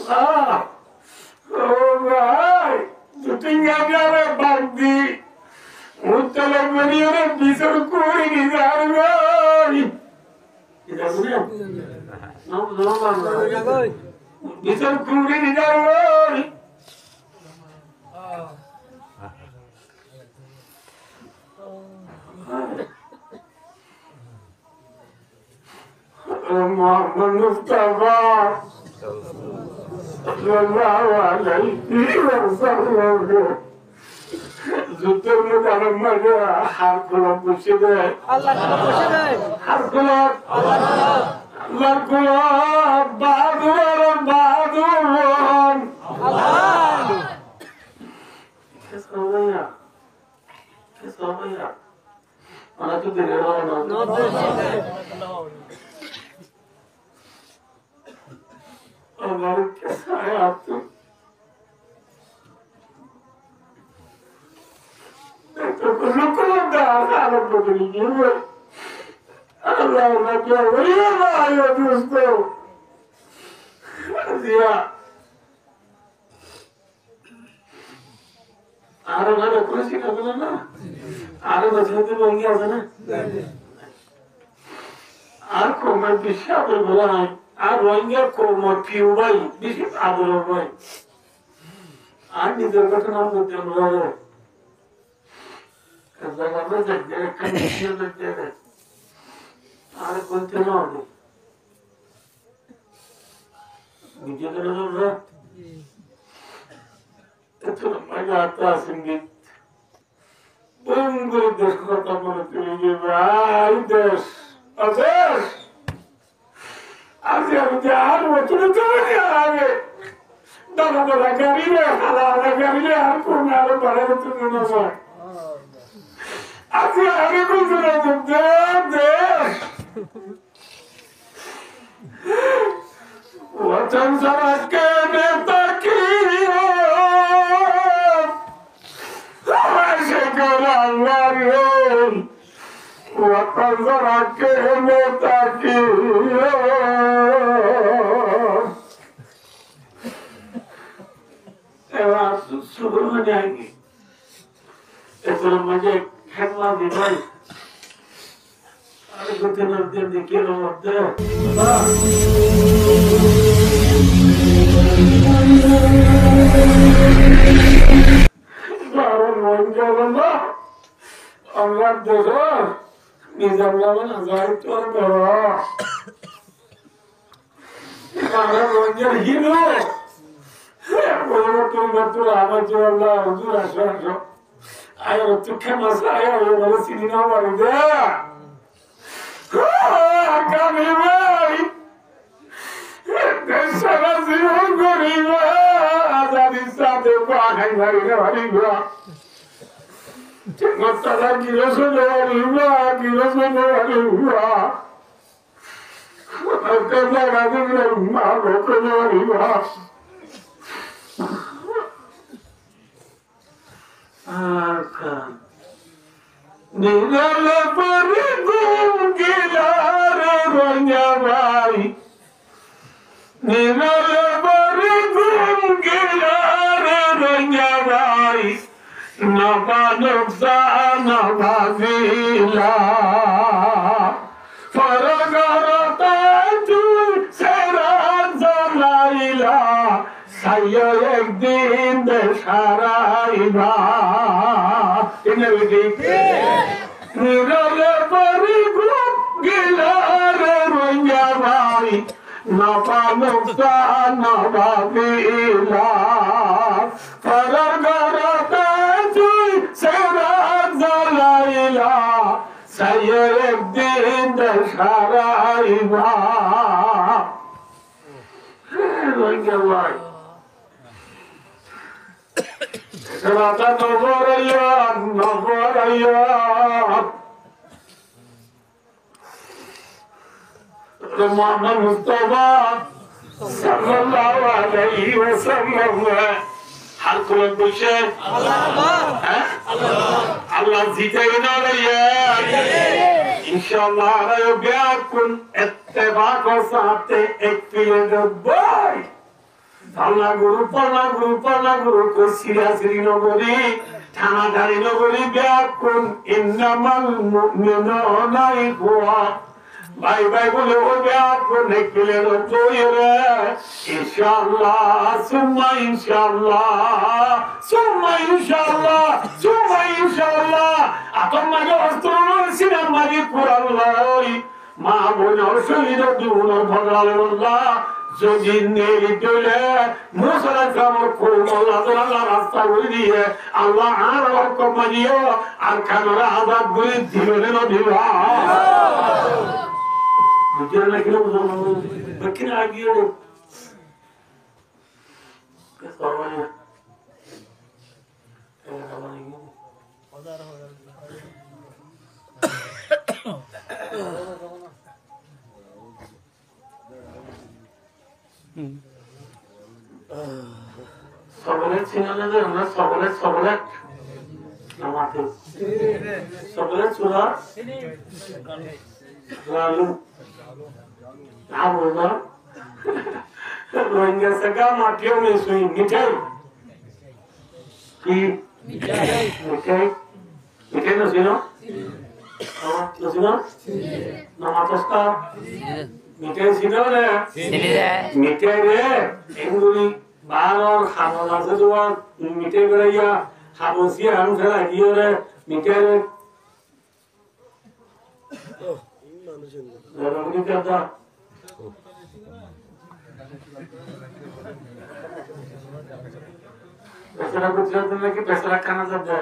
ও ভাই দুটি গাড়ি বাগদি মুতলে বেরিয়ে বিসর করে নিজার ভাই এটা শুনে নাম নাম বিসর করে নিজার ভাই মোহাম্মদ মুস্তাফা সাল্লাল্লাহু আলাইহি ওয়াসাল্লাম যুদ্ধের মধ্যে আমার হার খোলা বসে দেয় আল্লাহ বসে দেয় হার খোলা আল্লাহ খোলা বাহাদুর বাহাদুর আল্লাহ কেসা ভাইয়া ওরা তো দিলে না আমার কেসা আছে আরো ভালো করেছি না আরো বছর ভঙ্গি আছে না আর কমের বেশি আদর বলা নাই আর রোহিঙ্গার কমর পিউ ভাই বেশি আদর ভাই আর নিজের কথা নাম করতে হবে আর বলতে না নিজেদের মজা आता संगीत बंगुर देश কথা বলে তুমি যে ভাই দেশ আদেশ আজ আমি যে আর বছর চলে আগে দাদা দাদা গাড়ি রে হালা গাড়ি রে আর কোন আর বাড়ে তুমি না স্যার আজ আগে বলতে না দেশ वचन सरस के नेता की ऐसे वतन सरस के नेता की शुरू हो जाएंगे इस मुझे खेलना भी भाई अरे कुछ नजर देखिए लोग Allah dolar nizamlaman azayip tuar bera karena lonjar hino kalau tuh betul apa jualan huzur asal ayo tukar masa ayo kalau sini nama dia kami baik desalah zimun goriba azadi sate pakai hari hari gua Matala girasana riba girasana Akala radina ma gokana riba Aka Nirala parigum gilare ranyavai Nirala parigum gilare ranyavai Nabanuksa nabazila Faragarata tu seran zalaila Saya ekdin desharaiba Ini begitu Nirale parigum gilare runjavai Nabanuksa nabazila Faragarata serat zalaila saya ekdin desharaiba Rangawai serata noboraya Muhammad Mustafa sallallahu alaihi wasallam har kulan boshe Allah zitayna ya inshallah rayo biakun ittibaq wa sahte ek fiil boy পাল্লা গুরু কই সিরিয়াসরি নগরী থানাধারি নগরী ব্যাকুন ইন্নামাল মুমিনুনা ইখওয়া ভাই ভাই বলে ও ব্যাকুন নেকিলের জয়রে ইনশাআল্লাহ সুম্মা ইনশাআল্লাহ আতম মাগে অস্ত্রর সিনাম মাগে কুরআন লই মা বোন শহীদ দুন ভগলাল আল্লাহ যদি নেই দিলে মুসলা কামর কোন আল্লাহ রাস্তা করে দিয়ে আল্লাহ আর রকম মাজিও আর কামরা আযাব করে দিবেন না দিবা বুঝেন না কি বকিনা আগিয়ে সবাই সকলের চিনালে যে আমরা সকলের নামাতে সকলের চূড়া লালু না বলবো রোহিঙ্গা সকা মাটিও में सुई मिठाई की मिठाई no sino no sino namaste মিঠাই ছিল না মিঠাই রে এগুলি বারর খাবো আছে তোমার মিঠাই বেড়াইয়া খাবো সি আম ফেলা গিয়ে রে মিঠাই রে পেছারা গুজরাট নাকি পেছারা খানা যাবে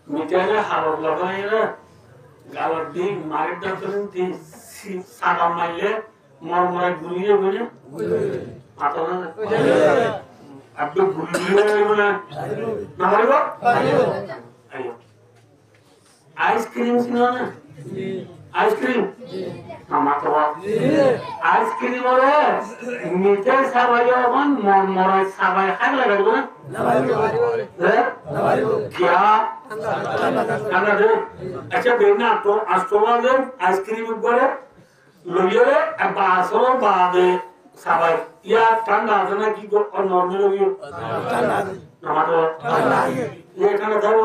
মিটারে হারত লাগাই রে গালার দিক মারের ডাক্তারের দিক সাদা মাইলে মরমরে গুলিয়ে বলে মাথা না আপনি গুলিয়ে বলে না পারিব আইসক্রিম ছিল না আইসক্রিম মাথা আইসক্রিম ওরে মিঠাই সাবাই মন মরাই সাবাই খাই লাগাইব क्या अच्छा बेना तो आस्ट्रोवाले आइसक्रीम করে লইয়ে বাসো বাদে সবাই ইয়া ঠান্ডা আছে না কি নরমাল লইয়ে ঠান্ডা আমাদের ঠান্ডা ये ঠান্ডা দাও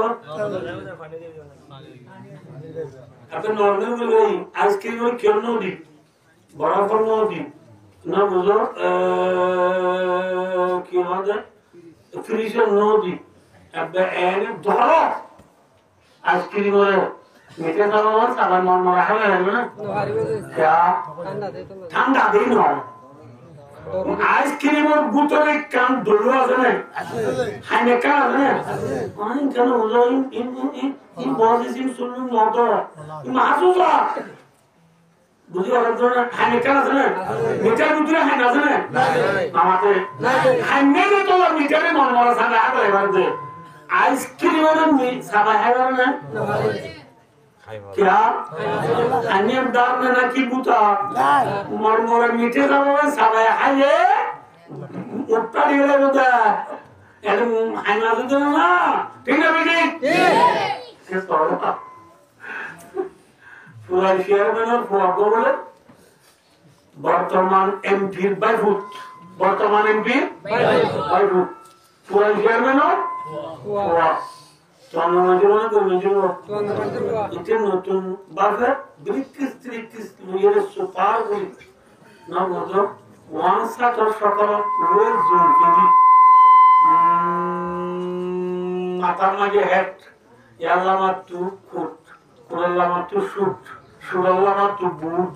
আপনি নরমাল লই আইসক্রিম কেন নদি বরফ নদি না বুঝো কি হবে ফ্রিজের নদি अब एने धरो आइसक्रीम और मीठे का और सामान मन मरा है ना क्या ठंडा दिन हो आइसक्रीम और बुतरे काम डोलो আছে না হানে কা আছে না অনেক কেন হলো इन বডিসিম শুনলু নতো মাসুসা বুঝি আলাদা না হানে কা আছে না মিঠা বুতরে হানে আছে না আমাতে হানে তো মিঠারে মন মরা সাদা আবার এবারে आइसक्रीम और साबा है ना क्या अन्य दार में ना की बुता मरमरा मीठे का वो साबा है ये ऊपर ही वाला बुता यार खाना तो ना ठीक है बेटी ये सौरभ पूरा शेयर में ना पूरा को बोले वर्तमान एमपी बाय फुट वर्तमान एमपी बाय फुट पूरा शेयर में ना নতুন বাফে ব্রিকিস লুয়ের সুপার গুলি না মতো ওয়ান সাতর সকল রোজ জুন কিদি মাথার মাঝে হেড ইয়াল্লামা তু ফুট কুরাল্লামা তু শুট সুরাল্লামা তু বুট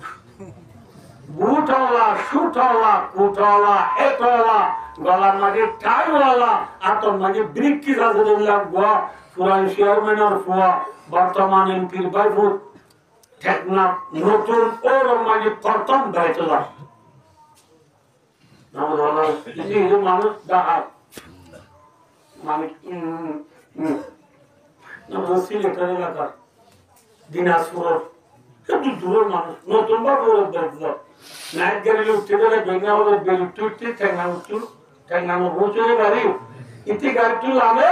বুটওয়ালা শুটওয়ালা কুটওয়ালা হেটওয়ালা গলার মাঝে টাইওয়ালা আতর মাঝে ব্রিকি রাজুল্লাহ গোয়া পুরান চেয়ারম্যানের ফুয়া বর্তমান এমপির বাইফুট ঠেকনা নতুন ওর মাঝে প্রথম দায়িত্বদার মানুষ ডাহাত মানে সিলেটের এলাকার দিনাজপুর দূরের মানুষ নতুন বা গৌরব দায়িত্বদার নাইট গাড়ি উঠতে গেলে বেঙ্গা হলে বেল উঠতে ঠেঙ্গানো পৌঁছে গাড়ি ইতি গাড়িটি লাগে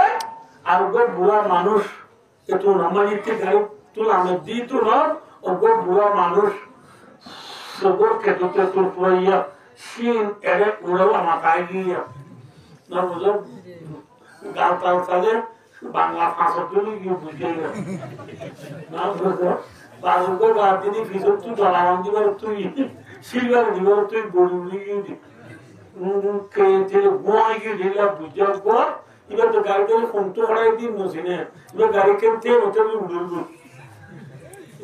আর বুড়া মানুষ একটু নামাজিতে গাড়ি তুলাম দিত না ওগো বুড়া মানুষ সবর খেতে তোর পুরাইয়া সিন এরে উড়ালা মাথায় গিয়া না বুঝো গাল তাল তালে বাংলা ভাষা তুলে গিয়ে বুঝে গেল না বুঝো বাবুকে গা দিদি ভিতর তুই জলাবান দিবার তুই সিলবার দিবার তুই গরু গিয়ে দি বুয়াই গিয়ে দিলা বুঝার পর এবার তো গাড়ি করে ফোন তো হারাই দিন নসিনে এবার গাড়ি কিনতে ওটা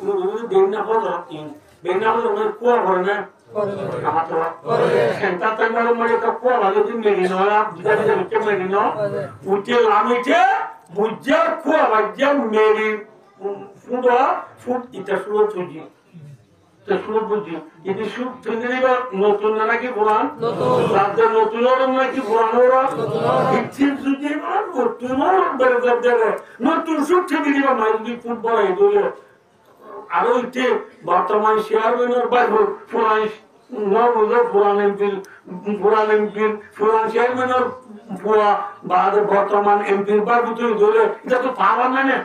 উড়ুল বের না হলো বের না হলো ওনার কুয়া ভরে না আমার তো সেন্টার টাইমার মানে একটা কুয়া ভালো দিন মেরি নয় বুঝা দিতে হচ্ছে মেরি ন উঠে লামিছে বুঝার কুয়া বাজ্যা মেরি ফুটা ফুট এটা শুরু চুজি তো শুরু বুঝি যদি সুখ থেকে দিবা নতুন না নাকি পুরান রাজ্যের নতুন নাকি পুরান ওরা ইচ্ছির যদি নতুন বেড়ে যাবে নতুন সুখ থেকে দিবা মাই যদি ফুটবল এই দলে আরো ইচ্ছে বর্তমান চেয়ারম্যানের বাইরে পুরান পুরান এমপির পুরান চেয়ারম্যানের পুরা বা বর্তমান এমপির বাইরে তুই ধরে এটা তো পাওয়া না না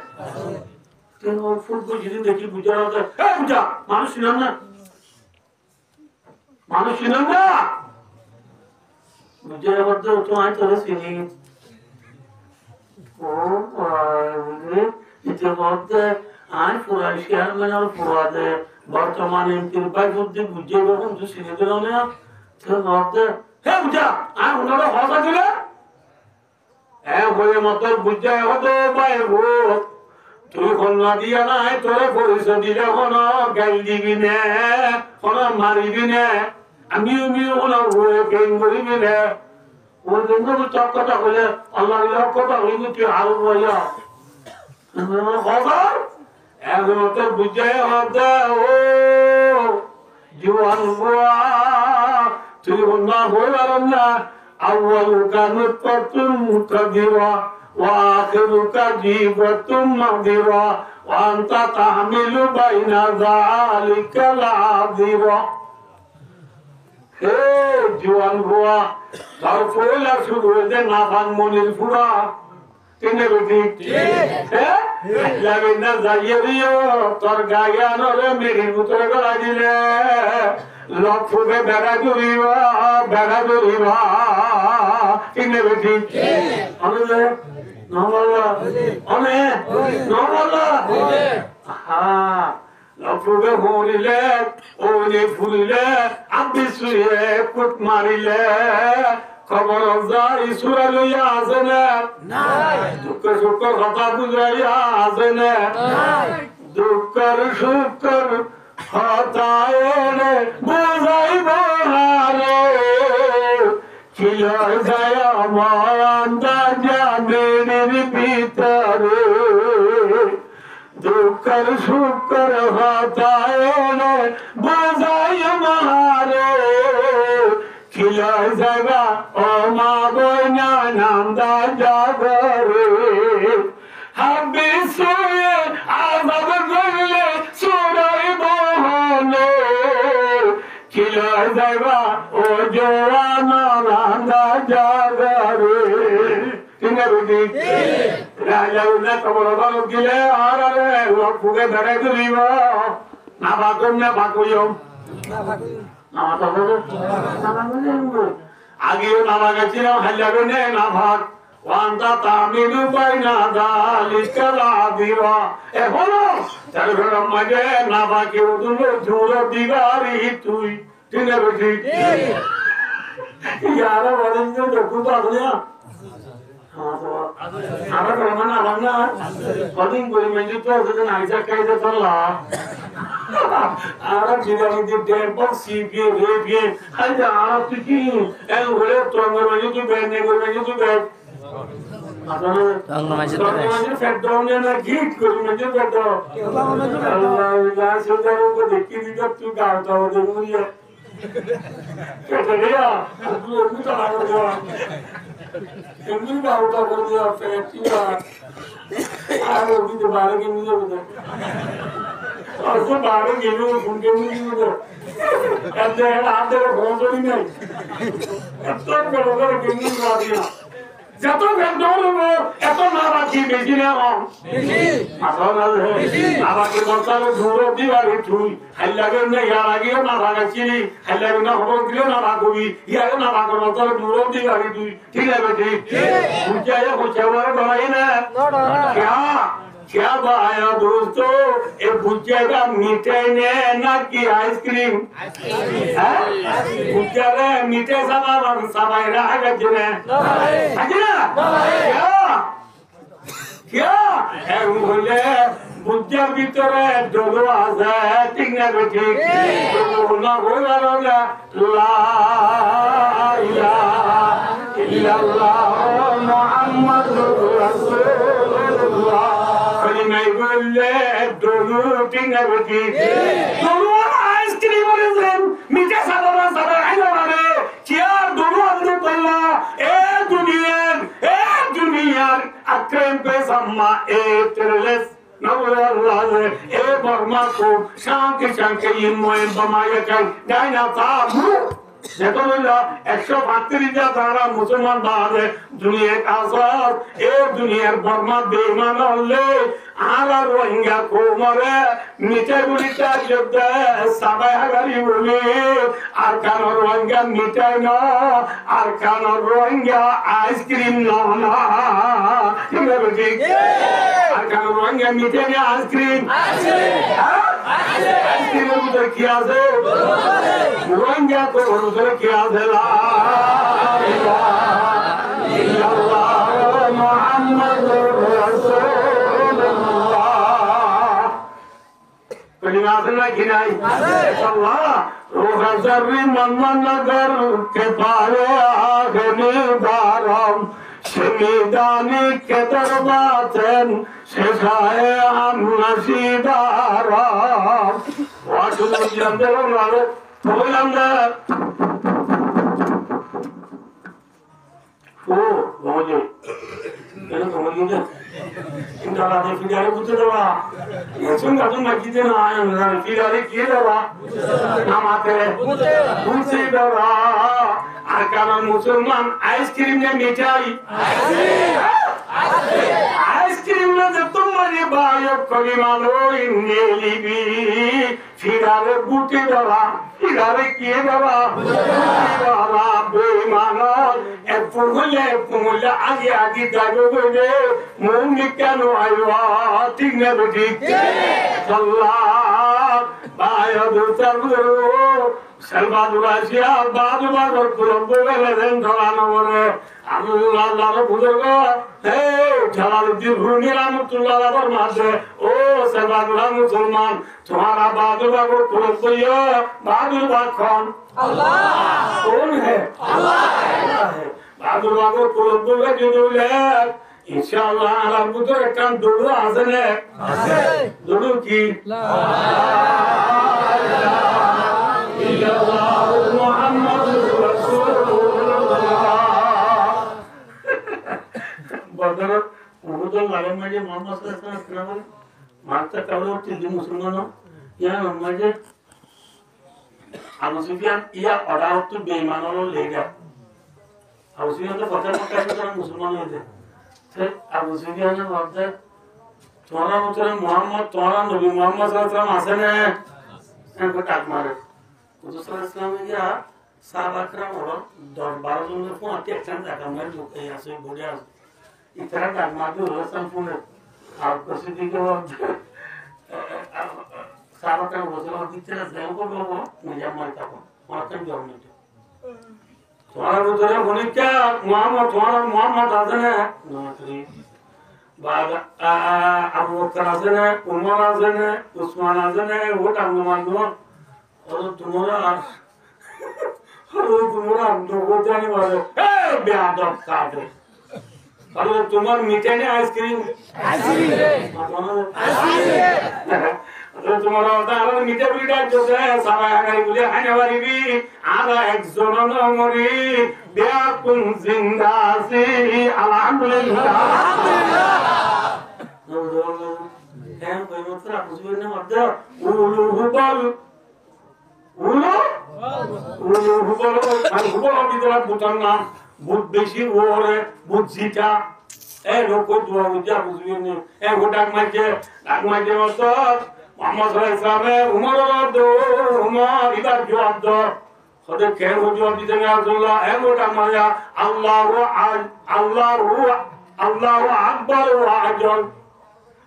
ফুটবল যেদিন দেখি বুঝা বুঝা মানুষ ছিলাম না মানুষ ছিলাম না বুঝার মধ্যে তোমায় তোর চিনি ইতিমধ্যে আমি পুরান চেয়ারম্যানের পুরাতে বর্তমান এমপির বাইক বুদ্ধি বুঝে যখন তুই চিনি দিল না মধ্যে হ্যাঁ বুঝা আমি ওনারা হসা দিলে হ্যাঁ বইয়ের মতো বুঝা হতো বাইরে ভোট তুই কন্যা দিয়া নাই তোরে পরিচয় দিলে কোনো গাল দিবি নে কোনো মারিবি নে আমিও কোনো গেম করিবি নে ওর জন্য চক কথা বলে আল্লাহ কথা হইনি তুই আরো বইয়া খবর এখন তো বুঝাই হবে ও জীবন বুয়া তুই কন্যা হয়ে পারম না আউ্বাল কানুত পতুম কদিবা وآخرك جيبة مغدرة وأنت تحمل بين ذلك العذرة Hey, Juan Bua, Tarfola Surude Navan Monil Fura, Tinerudik, Lavina Zayerio, Torgayano, Mirimutragale, Lotfuge Beraduriva, Tinerudik, Novala, Lotfuge Horile, Oli Furile, Abisuye, Put Marile, Cover of the Isuralia Azene, Dukar Hatabuya Azene, Dukar Shukar Hatayone, Buzai Bahare, Kila Zaya Manda Jamini Pitare, Dukar Shukar Hatayone, Buzai Mahare, Kila Zaga, Oma Boyna Nanda Jagare, Habisuye, Azabagule, Surai Bohane, Kila Zaga, Ojoana Nanda Jagare, Tinerudik, Rajauna Kamarada Gile, Arare, Lopfuge Beraduriva, Navakumna Bakuyom. আগেও নামা গেছিলাম হাজারে না ভাগ ওয়ান্তা তামিলু বাইনা দালিকালা দিবা এখনো তার ঘরের মাঝে না বাকি ওদুল ঝুর দিগারি তুই ঠিক আছে ঠিক ইয়ারা বলেন যে দেখুন তো আসলে আমরা রহমান আলাম না কদিন করি মেজু তো ওদের নাইজা খাইতে চললা Ara jidani di tempo sigi rebi aja ara tuki el hole tonga maju tu benne go maju tu be tonga maju fet down na git go maju be do Allah sudah ko dekhi di tu gaata ho de muriya ketaya tu muta la go emni gaata ho de fetiya aro di de bare ke ni de Also baru gini mungkin gitu. Ada bodoh ini. Itu kalau gini lagi. Jatuh vendor itu nara di বেশি না কম আমাকে বলতে দূর দিবারে তুই হাইলাগে না ইয়ার আগেও না ভাগাচ্ছিলি হাইলাগে না খবর দিলে না ভাগবি ইয়ারে না ভাগর বলতে দূর দিবারে তুই ঠিক আছে ঠিক বুঝাইয়া বুঝাবার ডরাই না क्या बाया दोस्तों ये बुझेगा मिठाई ने ना कि आइसक्रीम बुझेगा मिठाई सबाई रहेगा जिन्हें क्या क्या बोले बुझार भीतरे डोलो आजा ठीक ना बेटी डोलो ना होगा ला इलाहा इल्लल्लाह मुहम्मदुर रसूलुल्लाह नहीं बोले दोनों टिंग बेटी दोनों आइसक्रीम और मीठे साबरा साबरा है ना रे क्या दोनों अंदर पल्ला ए दुनिया अक्रम पे सम्मा ए तेरेलेस नवराज ए बर्मा को शांति ये मोए बमाया कर डायना था देखो बोला 132 तारा मुसलमान बाहर दुनिया का साथ एक दुनिया बर्मा बेईमान होले आला रोहिंग्या को मरे मिठे बुलिता जब सबाई हगारी बोले आरकान रोहिंग्या मिठे ना आरकान रोहिंग्या आइसक्रीम ना ठीक है बेटी आरकान रोहिंग्या मिठे ना आइसक्रीम आइसक्रीम उधर किया से रोहिंग्या को उधर किया से ला इलाहा इल्लल्लाह मुहम्मदुर रसूलुल्लाह कलिमात गिनाई अल्लाह रूह जर्री मन नगर के पारे आगने बारम शमीदानी के दरबातन शेखाए हम नसीदाराम वाटुल जंदर नालो बोलंदर ओ बोले ये तो बोलिए इंद्रा ने फिर पूछे दवा ये सुन का तुम कितने ना आए ना फिर अरे किए दवा नाम आते पूछे दवा आरकान मुसलमान आइसक्रीम ने मिठाई आइसक्रीम ने जब तुम मरे बायो कभी मानो इन्हें लिबी फिर अरे बूटे दवा फिर अरे किए दवा दवा बेमानो पुंगले आगे दागो बोले मुंह क्या नो आयो ठीक ने बेटी अल्लाह बायो दूसरा सलमादुरासिया बादुबाद और पुरंबोगे लेन धराना बोले अल्लाह रो बुजुर्गो हे जलालुद्दीन रूमी रहमतुल्लाह अलैह फरमाते ओ सलमादुरा मुसलमान तुम्हारा बादुबाद और पुरंबोया बादुबाद कौन अल्लाह कौन है अल्लाह है बादुबाद और पुरंबोगे जो ले इंशाअल्लाह अल्लाह बुतो एक दुडू आसने दुडू की ला बदर उर्दू लाइन में जो मोहम्मद सल्लल्लाहु अलैहि वसल्लम मारता करो तो मुसलमानों या मजे अबू सुफियान या ऑर्डर तो बेईमानों लेगा अबू सुफियान तो पता तो मुसलमान होते थे अबू सुफियान ने बोलते तुम्हारा मतलब मोहम्मद तुम्हारा नबी मोहम्मद सल्लल्लाहु अलैहि वसल्लम आसन है इनको टाक मारे दूसरा इस्लाम में क्या साहब अकरम और 10-12 जन को आते एक्शन जाता मैं लोग यहाँ से बोलिया इतना टाक मारते हो संपूर्ण आप प्रसिद्धि के वक्त साहब अकरम बोलते हैं इतना ज़्यादा को लोगों मुझे मारता को मारते हैं गवर्नमेंट तुम्हारा बोलते हैं बोले क्या मोहम्मद आज़न है नौकरी बाद अबू बकर आज़न है उमर आज़न है उस्मान आज़न है वो टांग मारने और तुम्हारा लोगों जाने वाले बेअदब काटे और तुम्हारे मीठे ने आइसक्रीम तो तुम्हारा होता है मीठे बीटा जो है सारा हमारी बोले खाने वाली भी आधा एक जोरों मरी बेअकुम जिंदा सी अल्हम्दुलिल्लाह हैं कोई मतलब कुछ भी नहीं मत उलू हुबल হুবল বিদ্যালয় ভুটান নাম ভূত বেশি ওরে ভূত জিটা লোক দোয়া বুঝা বুঝবি নি ডাক মাঝে মতো মোহাম্মদ ইসলামে উমর উমর ইবার জবাব দো ওদের কেন জবাব দিতে না আব্দুল্লাহ ডাক মাঝে আল্লাহু আকবার ওয়া আজল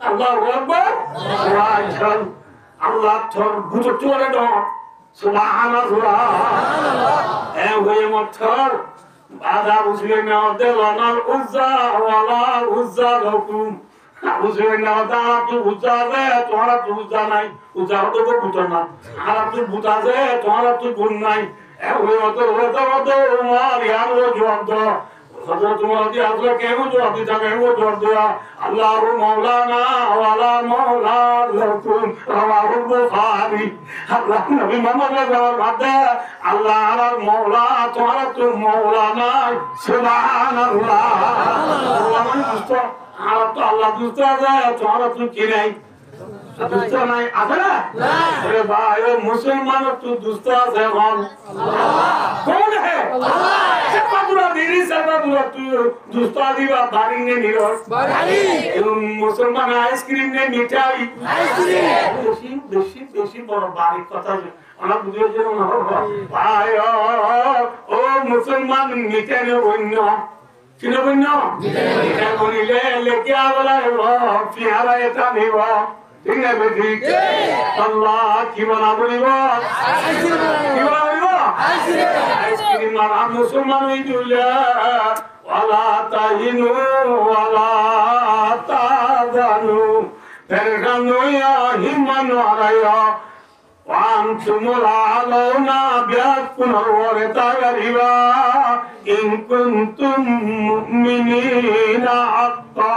আল্লাহু আকবার ওয়া আজল আল্লাহ তোর বুঝো চলে দাও সুবহানাল্লাহ হয়ে মথর বাদা বুঝবে না দেওয়ানার উজ্জা ওয়ালা উজ্জা লকুম বুঝবে না দাঁড়া তুই উজ্জা দে তোমার তুই উজ্জা নাই উজ্জা হতে তো বুঝো না আর তুই বুঝা দে তোমার তুই গুণ নাই হয়ে মতো উমার ইয়ার জবাব দো হযরত উমর দি আল্লাহ কেন জবাব দিতা কেন জবাব দেয়া আল্লাহু মাওলানা ওয়ালা মাওলা লাকুম রাওয়াহু বুখারী আল্লাহ নবী মুহাম্মদ বাদে আল্লাহ আর মাওলা তোমার তো মাওলানা সুবহানাল্লাহ আল্লাহ মানে দুষ্ট আর তো আল্লাহ দুষ্ট আছে তোমার তো কি নাই দুষ্ট নাই আছে না আরে ভাই মুসলমান তো দুষ্ট আছে কোন কোন হে আল্লাহ মুসলমান আইসক্রিম নে মিঠাই বেশি বড় বাড়ির কথা ও মুসলমান মিঠাই বন্য কিনে বন্য মিঠাই বনিলে লেকে আবলা পেয়ারা এটা নিব ঠিক না ঠিক আল্লাহ কি বলা বলিব কি বলা বলিব আইসক্রিম মারা মুসলমান হইলে ওয়ালা তাহিনু ওয়ালা তাযানু ফেরগানুয়া হিমান আরায়া ওয়ান্তুমুল আলাউনা বিয়াকুন ওয়ারতা গরিবা ইন কুনতুম মুমিনিনা হাক্কা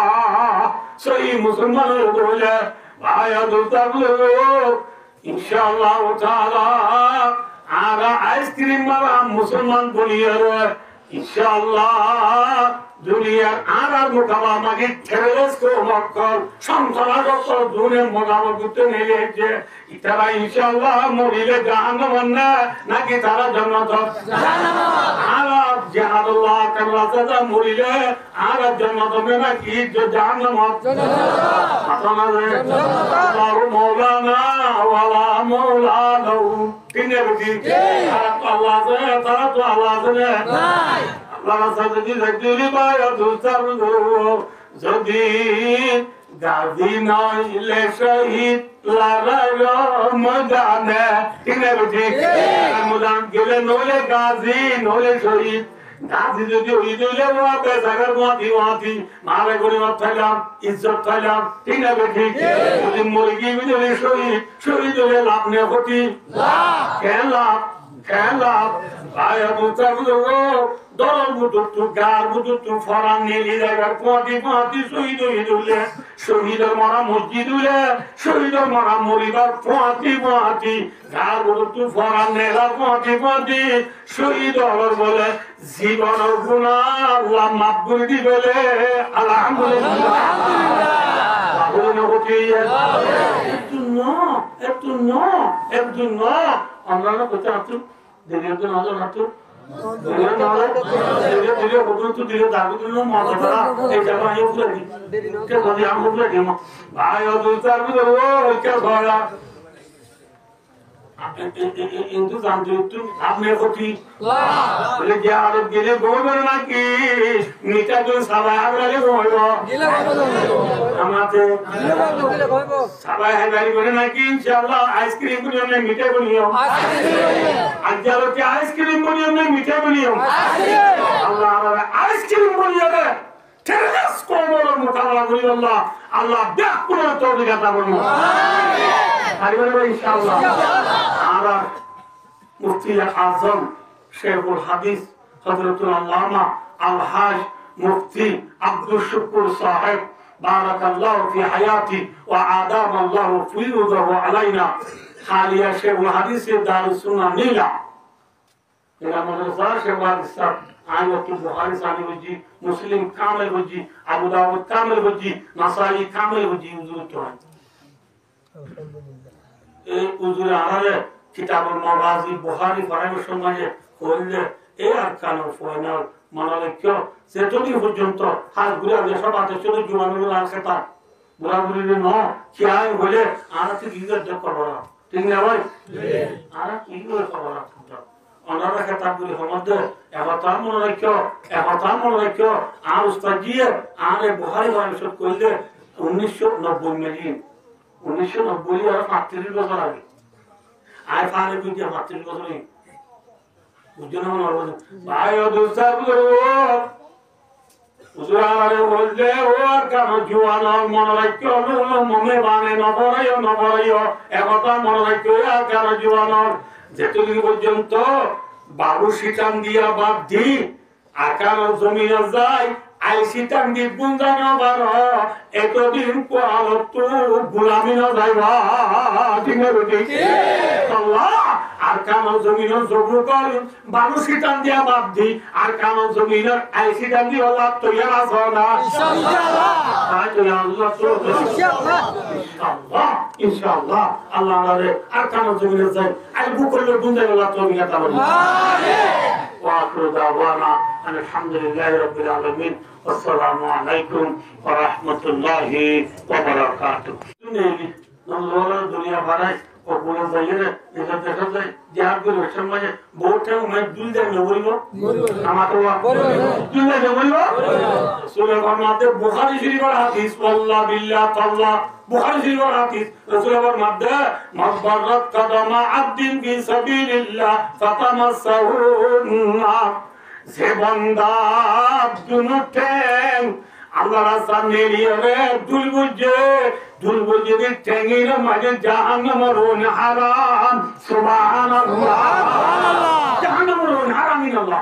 সেই মুসলমান হইলে আয়াতু তাবলিগ ইনশাআল্লাহ তাআলা আর আইসক্রিম মারা মুসলমান বলিয়ার ইনশাআল্লাহ দুনিয়ার আর মোকাবা মাগে ছেড়েস কো মক্কল সংসারগত দুনিয়ার মোকাবা করতে নেলেছে ইতারা ইনশাআল্লাহ মরিলে জাহান্নাম না নাকি তারা জান্নাত জাহান্নাম আর জিহাদুল্লাহ কাল্লা সাদা মরিলে আর জান্নাত হবে নাকি জাহান্নাম জান্নাত আল্লাহু মাওলানা ওয়ালা মাওলা লাহু তিনে বুঝি আল্লাহ তাআলা তো আল্লাহ নাই যদি গাজী নইলে শহীদ ময়দানে ময়দান গেলে নইলে গাজী নইলে শহীদ গাজী যদি ওই দিলে বেজাগার মাতি মারে গরিমত থাইলাম ইজ্জত থাইলাম ঠিক না ঠিক যদি মরে গিয়ে যদি শহীদ হলে লাভ নেই ক্ষতি কেন লাভ আয়া বুঝাবো দল বুঝতো গার বুঝতো ফরান নেলি জায়গার পাঁতি শহীদ হইলে শহীদের মরা মসজিদ হইলে শহীদের মরা মরিবার পাঁতি গার বুঝতো ফরান নেলা পাঁতি শহীদ হল বলে জীবনের গুণা আল্লাহ মাফ করে দিবেলে আলহামদুলিল্লাহ একটু ন আমরা না কোথায় আছো দেরি হতে নজর হাঁটু ধীরে বদলতো ধীরে দাবি দিল মজা করা এই জায়গা আইও ফুলে দি কে যদি আমি ফুলে দিম ভাই ও দুই চার দিন ও কে ঘরা কিন্তু জানতো একটু আপনি ক্ষতি বলে যে আর গেলে বলবেন নাকি নিটা তো সবাই আগে বলব আমাতে সবাই হাজারি করে নাকি ইনশাআল্লাহ আইসক্রিম করে আমরা মিঠাই বনিও আজকাল কি আইসক্রিম বনিও না মিঠাই বনিও আল্লাহ আমাদের আইসক্রিম বনিও রে তেরাস কোমর মোকাবেলা করি আল্লাহ দেখ পুরো তৌফিক আতা করুন আমিন ইনশাআল্লাহ আর মুফতি আজম শেখুল হাদিস হযরতুল আল্লামা আল-হাজ মুফতি আব্দুল শুকুর সাহেব বারাকাল্লাহু ফি হায়াতি ওয়া আদামাল্লাহু ফিয়ুদাহু আলাইনা হালিয়া শেখুল হাদিসের দারুস সুন্নাহ নীলা এরা মাদ্রাসা শেখুল হাদিস আয়াত বুখারী সাহিহ জি মুসলিম কামিল জি আবু দাউদ কামিল জি নাসাই কামিল জি হুজুর তো এই হুজুর আলাদা কিতাবুল মাগাজি বুখারী পড়ানোর সময় কইলে এই আর কানো ফয়নাল মনোলক্ষ্য যেতদিন পর্যন্ত হাত ঘুরে আসলে সব আদেশ জুয়ানুর আর খেতা বুড়া বুড়ি ন খেয়াল হলে আর কি করবো না ঠিক না ভাই আর কি করে খবর ওনারা খেতাব গুলি মধ্যে একতার মনে রাখো আর উস্তাদ দিয়ে আর বুহারি মানুষের কইলে 1990 মিলিয়ন 1990 আর 35 বছর আগে আয় ফানে বুঝে 35 বছর নেই বুঝছো না মনে ভাই ও দুস্তাদ উজুরারে বললে ও কেন জুয়ান মনে রাখো মনে বানে নবরাইও একতা মনে রাখো কেন জুয়ান যেতদিন পর্যন্ত বাবু শীতান দিয়া বাদ দি আকার জমিনে যায় আই শীতান দি বুঝানো বার এতদিন কোয়ালত গুলামি না যাইবা ঠিক না আল্লাহ আর কানো জমিনে জবু কর বাবু শীতান দিয়া বাদ দি আর কানো জমিনে আই শীতান দি আল্লাহ তৈয়ার আছে না ইনশাআল্লাহ ইনশাআল্লাহ ইনশাআল্লাহ আল্লাহ রে আর কানো জমিনে যাই আই বুকলে বুঝাই আল্লাহ তৌফিক দান করুন আমিন وآخر دعوانا أن الحمد لله رب العالمين والسلام عليكم ورحمة الله وبركاته दुनिया भराय और बोले जाइए इधर देखो जाए जहाँ भी रोशन में बहुत है मैं दिल दे न बोलियो हमारे दिल दे न बोलियो सुने फरमाते बुखारी शरीफ और हदीस वल्लाह बिल्लाह तल्लाह बुखारी शरीफ और हदीस रसूल और मद्दा मबरत कदमा अब्दिन फी सबीलिल्लाह फतमस्सहुन्ना से बंदा दुनुटें আল্লাহ রাস্তা নেলিয়ে রে দুলবুজে দি টেঙ্গির মাঝে জাহান্নামের হারাম সুবহানাল্লাহ জাহান্নামের হারাম ইল্লাল্লাহ